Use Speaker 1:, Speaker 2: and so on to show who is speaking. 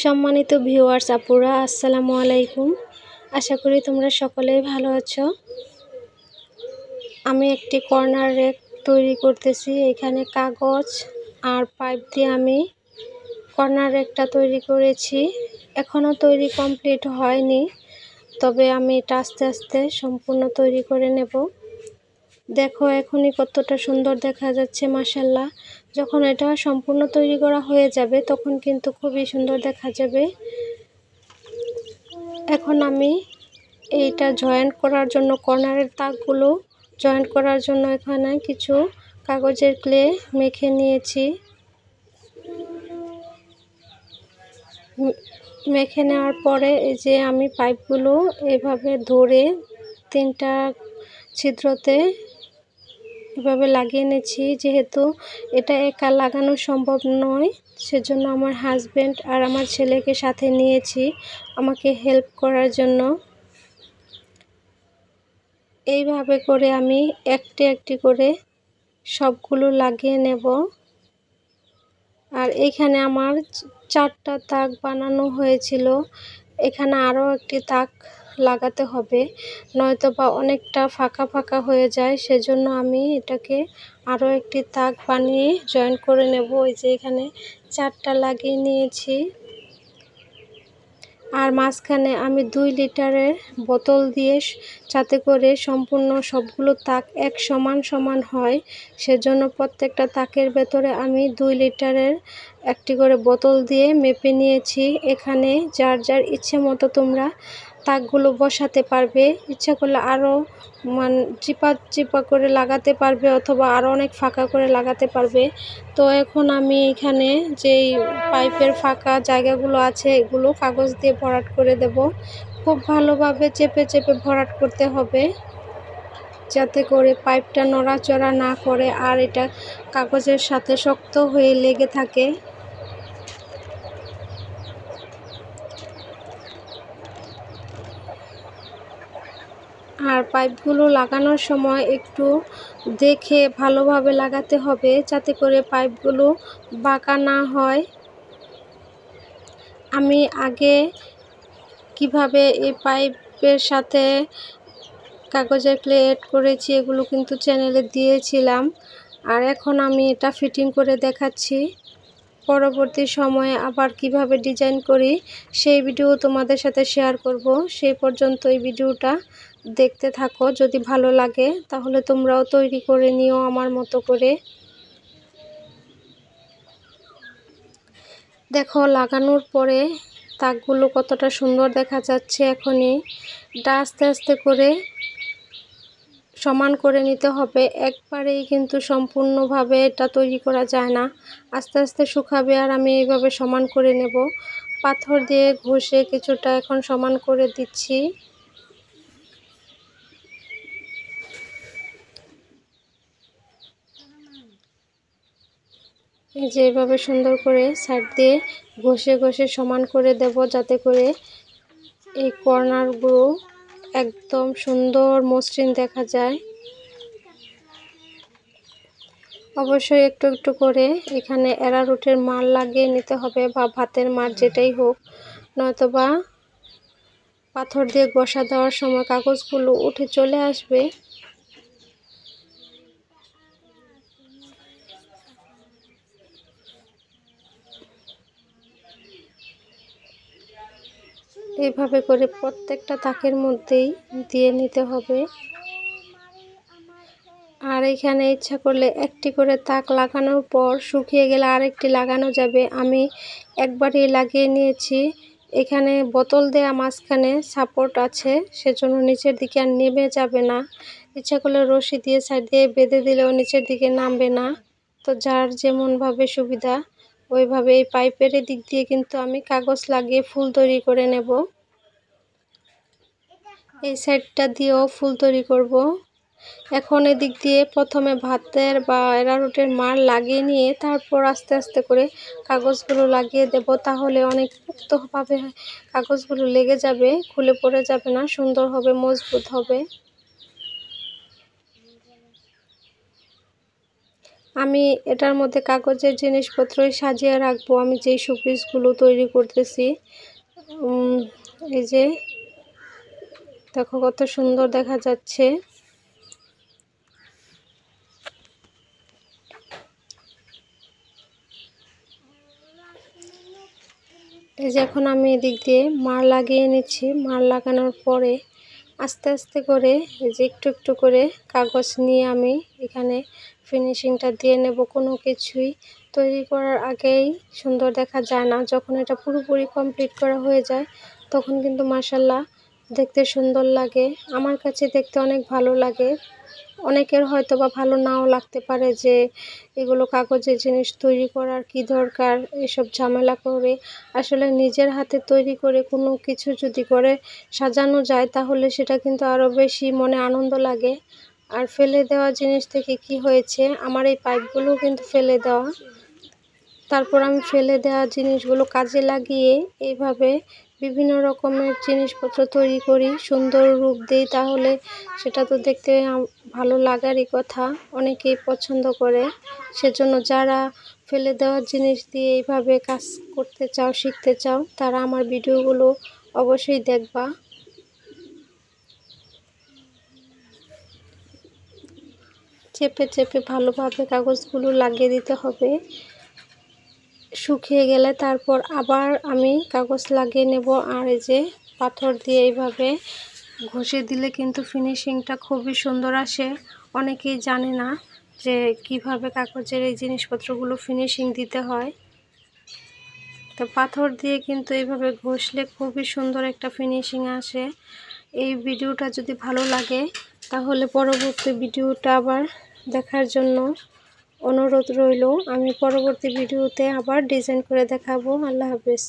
Speaker 1: সম্মানিত ভিউয়ার্স আপুরা, আসসালামু আলাইকুম। আশা করি তোমরা সকলেই ভালো আছো। আমি একটি কর্নার রেক তৈরি করতেছি। এখানে কাগজ আর পাইপ দিয়ে আমি কর্নার রেকটা তৈরি করেছি। এখনও তৈরি কমপ্লিট হয়নি, তবে আমি এটা আস্তে আস্তে সম্পূর্ণ তৈরি করে নেব। দেখো এখনই কতটা সুন্দর দেখা যাচ্ছে, মাশাআল্লাহ। যখন এটা সম্পূর্ণ তৈরি করা হয়ে যাবে তখন কিন্তু খুবই সুন্দর দেখা যাবে। এখন আমি এইটা জয়েন্ট করার জন্য কর্নারের তাকগুলো জয়েন্ট করার জন্য এখানে কিছু কাগজের ক্লে মেখে নিয়েছি। মেখে নেওয়ার পরে এই যে আমি পাইপগুলো এভাবে ধরে তিনটা ছিদ্রতে এভাবে লাগিয়ে নিয়েছি। যেহেতু এটা একা লাগানো সম্ভব নয়, সেজন্য আমার হাজবেন্ড আর আমার ছেলেকে সাথে নিয়েছি আমাকে হেল্প করার জন্য। এইভাবে করে আমি একটি একটি করে সবগুলো লাগিয়ে নেব। আর এখানে আমার 4টা তাক বানানো হয়েছিল, এখানে আরও একটি তাক লাগাতে হবে, নয়তো বা অনেকটা ফাঁকা ফাঁকা হয়ে যায়। সেজন্য আমি এটাকে আরও একটি তাক বানিয়ে জয়েন করে নেব। এই যে এখানে 4টা লাগিয়ে নিয়েছি। আর মাঝখানে আমি 2 লিটারের বোতল দিয়ে, যাতে করে সম্পূর্ণ সবগুলো তাক এক সমান সমান হয়, সেজন্য প্রত্যেকটা তাকের ভেতরে আমি 2 লিটারের একটি করে বোতল দিয়ে মেপে নিয়েছি। এখানে যার যার ইচ্ছে মতো তোমরা তাকগুলো বসাতে পারবে। ইচ্ছা করলে আরও চিপা চিপা করে লাগাতে পারবে, অথবা আরও অনেক ফাঁকা করে লাগাতে পারবে। তো এখন আমি এখানে যেই পাইপের ফাঁকা জায়গাগুলো আছে এগুলো কাগজ দিয়ে ভরাট করে দেব। খুব ভালোভাবে চেপে চেপে ভরাট করতে হবে, যাতে করে পাইপটা নড়াচড়া না করে আর এটা কাগজের সাথে শক্ত হয়ে লেগে থাকে। আর পাইপগুলো লাগানোর সময় একটু দেখে ভালোভাবে লাগাতে হবে, যাতে করে পাইপগুলো বাঁকা না হয়। আমি আগে কিভাবে এই পাইপের সাথে কাগজের ক্লে এড করেছি এগুলো কিন্তু চ্যানেলে দিয়েছিলাম, আর এখন আমি এটা ফিটিং করে দেখাচ্ছি। পরবর্তী সময়ে আবার কিভাবে ডিজাইন করি সেই ভিডিও তোমাদের সাথে শেয়ার করব। সেই পর্যন্ত এই ভিডিওটা দেখতে থাকো। যদি ভালো লাগে তাহলে তোমরাও তৈরি করে নিও আমার মতো করে। দেখো লাগানোর পরে তাকগুলো কতটা সুন্দর দেখা যাচ্ছে। এখনই এটা আস্তে আস্তে করে সমান করে নিতে হবে, একবারেই কিন্তু সম্পূর্ণভাবে এটা তৈরি করা যায় না। আস্তে আস্তে শুকাবে আর আমি এইভাবে সমান করে নেব। পাথর দিয়ে ঘষে কিছুটা এখন সমান করে দিচ্ছি। এই যে এইভাবে সুন্দর করে সাইড দিয়ে ঘষে ঘষে সমান করে দেব, যাতে করে এই কর্নারগুলো একদম সুন্দর মসৃণ দেখা যায়। অবশ্যই একটু একটু করে এখানে অ্যারারুটের মার লাগিয়ে নিতে হবে, বা ভাতের মার যেটাই হোক, নয়তোবা পাথর দিয়ে ঘষা দেওয়ার সময় কাগজগুলো উঠে চলে আসবে। এইভাবে করে প্রত্যেকটা তাকের মধ্যেই দিয়ে নিতে হবে। আর এখানে ইচ্ছা করলে একটি করে তাক লাগানোর পর শুকিয়ে গেলে আরেকটি লাগানো যাবে। আমি একবারই লাগিয়ে নিয়েছি। এখানে বোতল দেয়া মাঝখানে সাপোর্ট আছে, সেজন্য নিচের দিকে আর নেমে যাবে না। ইচ্ছা করলে রশি দিয়ে সাইড দিয়ে বেঁধে দিলেও নিচের দিকে নামবে না। তো যার যেমনভাবে সুবিধা ওইভাবে এই পাইপের দিক দিয়ে কিন্তু আমি কাগজ লাগিয়ে ফুল তৈরি করে নেব। এই সাইডটা দিয়েও ফুল তৈরি করব। এখন এদিক দিয়ে প্রথমে ভাতের বা অ্যারারুটের মার লাগিয়ে নিয়ে তারপর আস্তে আস্তে করে কাগজগুলো লাগিয়ে দেব। তাহলে অনেক পোক্তভাবে কাগজগুলো লেগে যাবে, খুলে পড়ে যাবে না, সুন্দর হবে, মজবুত হবে। আমি এটার মধ্যে কাগজের জিনিসপত্রই সাজিয়ে রাখবো। আমি যেই শোপিসগুলো তৈরি করতেছি, এই যে দেখো কত সুন্দর দেখা যাচ্ছে। এই যে এখন আমি এদিক দিয়ে মাড় লাগিয়ে নিচ্ছি। মাড় লাগানোর পরে আস্তে আস্তে করে এই যে একটু একটু করে কাগজ নিয়ে আমি এখানে ফিনিশিংটা দিয়ে নেব। কোনো কিছুই তৈরি করার আগেই সুন্দর দেখা যায় না, যখন এটা পুরোপুরি কমপ্লিট করা হয়ে যায় তখন কিন্তু মাশাআল্লাহ দেখতে সুন্দর লাগে। আমার কাছে দেখতে অনেক ভালো লাগে। অনেকের হয়তো বা ভালো নাও লাগতে পারে যে এগুলো কাগজের জিনিস তৈরি করার কি দরকার, এসব ঝামেলা করে। আসলে নিজের হাতে তৈরি করে কোনো কিছু যদি করে সাজানো যায় তাহলে সেটা কিন্তু আরও বেশি মনে আনন্দ লাগে। আর ফেলে দেওয়া জিনিস থেকে কি হয়েছে, আমার এই পাইপগুলো কিন্তু ফেলে দেওয়া। তারপর আমি ফেলে দেওয়া জিনিসগুলো কাজে লাগিয়ে এইভাবে বিভিন্ন রকমের জিনিসপত্র তৈরি করি, সুন্দর রূপ দিই, তাহলে সেটা তো দেখতে ভালো লাগারই কথা। অনেকেই পছন্দ করে। সেজন্য যারা ফেলে দেওয়া জিনিস দিয়ে এইভাবে কাজ করতে চাও, শিখতে চাও, তারা আমার ভিডিওগুলো অবশ্যই দেখবা। চেপে চেপে ভালোভাবে কাগজগুলো লাগিয়ে দিতে হবে। শুকিয়ে গেলে তারপর আবার আমি কাগজ লাগিয়ে নেব। আর এই যে পাথর দিয়ে এইভাবে ঘষে দিলে কিন্তু ফিনিশিংটা খুবই সুন্দর আসে। অনেকেই জানে না যে কিভাবে কাগজের এই জিনিসপত্রগুলো ফিনিশিং দিতে হয়। তো পাথর দিয়ে কিন্তু এইভাবে ঘষলে খুবই সুন্দর একটা ফিনিশিং আসে। এই ভিডিওটা যদি ভালো লাগে তাহলে পরবর্তী ভিডিওটা আবার দেখার জন্য অনুরোধ রইল। আমি পরবর্তী ভিডিওতে আবার ডিজাইন করে দেখাবো। আল্লাহ হাফেজ।